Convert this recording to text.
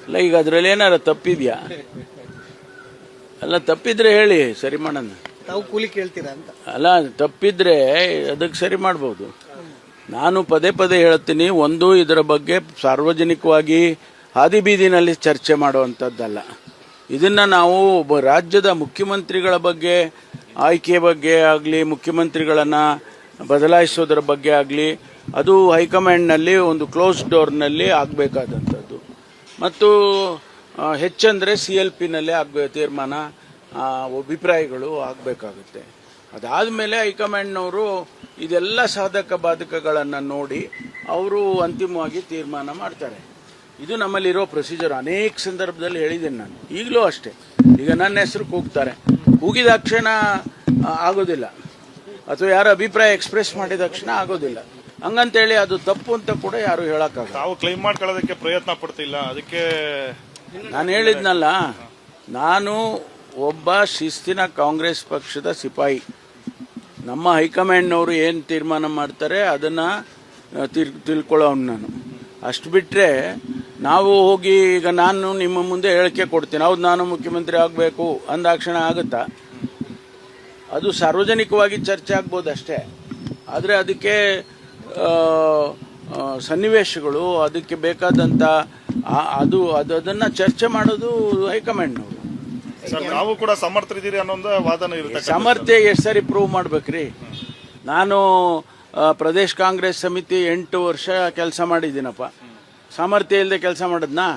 ಅಲ್ಲ ಈಗ ಅದರಲ್ಲಿ ಏನಾರ ತಪ್ಪಿದ್ಯಾ? ಅಲ್ಲ ತಪ್ಪಿದ್ರೆ ಹೇಳಿ, ಸರಿ ಮಾಡೋಣ. ತಾವು ಕೂಲಿ ಕೇಳ್ತೀರಾ ಅಂತ? ಅಲ್ಲ ತಪ್ಪಿದ್ರೆ ಅದಕ್ಕೆ ಸರಿ ಮಾಡ್ಬೋದು. ನಾನು ಪದೇ ಪದೇ ಹೇಳ್ತೀನಿ, ಒಂದು ಇದರ ಬಗ್ಗೆ ಸಾರ್ವಜನಿಕವಾಗಿ ಹಾದಿ ಬೀದಿನಲ್ಲಿ ಚರ್ಚೆ ಮಾಡುವಂಥದ್ದಲ್ಲ. ಇದನ್ನ ನಾವು ಒಬ್ಬ ರಾಜ್ಯದ ಮುಖ್ಯಮಂತ್ರಿಗಳ ಬಗ್ಗೆ ಆಯ್ಕೆ ಬಗ್ಗೆ ಆಗಲಿ, ಮುಖ್ಯಮಂತ್ರಿಗಳನ್ನ ಬದಲಾಯಿಸೋದ್ರ ಬಗ್ಗೆ ಆಗಲಿ, ಅದು ಹೈಕಮಾಂಡ್ನಲ್ಲಿ ಒಂದು ಕ್ಲೋಸ್ ಡೋರ್ನಲ್ಲಿ ಆಗಬೇಕಾದಂಥದ್ದು. ಮತ್ತು ಹೆಚ್ಚಂದರೆ CLPನಲ್ಲೇ ಆಗಬೇಕು ತೀರ್ಮಾನ, ಅಭಿಪ್ರಾಯಗಳು ಆಗಬೇಕಾಗುತ್ತೆ. ಅದಾದಮೇಲೆ ಹೈಕಮಾಂಡ್ನವರು ಇದೆಲ್ಲ ಸಾಧಕ ಬಾಧಕಗಳನ್ನು ನೋಡಿ ಅವರು ಅಂತಿಮವಾಗಿ ತೀರ್ಮಾನ ಮಾಡ್ತಾರೆ. ಇದು ನಮ್ಮಲ್ಲಿರೋ ಪ್ರೊಸೀಜರ್. ಅನೇಕ ಸಂದರ್ಭದಲ್ಲಿ ಹೇಳಿದ್ದೀನಿ ನಾನು, ಈಗಲೂ ಅಷ್ಟೇ. ಈಗ ನನ್ನ ಹೆಸರು ಕೂಗ್ತಾರೆ, ಕೂಗಿದ ತಕ್ಷಣ ಆಗೋದಿಲ್ಲ, ಅಥವಾ ಯಾರ ಅಭಿಪ್ರಾಯ ಎಕ್ಸ್ಪ್ರೆಸ್ ಮಾಡಿದ ತಕ್ಷಣ ಆಗೋದಿಲ್ಲ. ಹಂಗಂತೇಳಿ ಅದು ತಪ್ಪು ಅಂತ ಕೂಡ ಯಾರು ಹೇಳಕ್ಕಾಗಲ್ಲ. ತಾವು ಕ್ಲೈಮ್ ಮಾಡ್ಕೊಳ್ಳೋದಕ್ಕೆ ಪ್ರಯತ್ನ ಪಡ್ತಿಲ್ಲ. ಅದಕ್ಕೆ ನಾನು ಹೇಳಿದ್ನಲ್ಲ, ನಾನು ಒಬ್ಬ ಶಿಸ್ತಿನ ಕಾಂಗ್ರೆಸ್ ಪಕ್ಷದ ಸಿಪಾಯಿ. ನಮ್ಮ ಹೈಕಮಾಂಡ್ನವರು ಏನು ತೀರ್ಮಾನ ಮಾಡ್ತಾರೆ ಅದನ್ನ ತಿಳ್ಕೊಳ್ಳೋನು ನಾನು. ಅಷ್ಟು ಬಿಟ್ಟರೆ ನಾವು ಹೋಗಿ ಈಗ ನಾನು ನಿಮ್ಮ ಮುಂದೆ ಹೇಳಿಕೆ ಕೊಡ್ತೀನಿ, ಹೌದು ನಾನು ಮುಖ್ಯಮಂತ್ರಿ ಆಗಬೇಕು ಅಂದಾಕ್ಷಣ ಆಗುತ್ತಾ? ಅದು ಸಾರ್ವಜನಿಕವಾಗಿ ಚರ್ಚೆ ಆಗ್ಬೋದು ಅಷ್ಟೇ. ಆದರೆ ಅದಕ್ಕೆ ಸನ್ನಿವೇಶಗಳು, ಅದಕ್ಕೆ ಬೇಕಾದಂಥ ಅದನ್ನು ಚರ್ಚೆ ಮಾಡೋದು ಹೈಕಮಾಂಡ್ನವರು. ನಾವು ಕೂಡ ಸಮರ್ಥರಿದ್ದೀರಿ ಅನ್ನೋ ವಾದನ ಇರುತ್ತೆ. ಸಾಮರ್ಥ್ಯ ಎಷ್ಟು ಸರಿ ಪ್ರೂವ್ ಮಾಡ್ಬೇಕ್ರಿ? ನಾನು ಪ್ರದೇಶ್ ಕಾಂಗ್ರೆಸ್ ಸಮಿತಿ 8 ವರ್ಷ ಕೆಲಸ ಮಾಡಿದ್ದೀನಪ್ಪ. ಸಾಮರ್ಥ್ಯ ಇಲ್ಲದೆ ಕೆಲಸ ಮಾಡಿದ್ನಾ?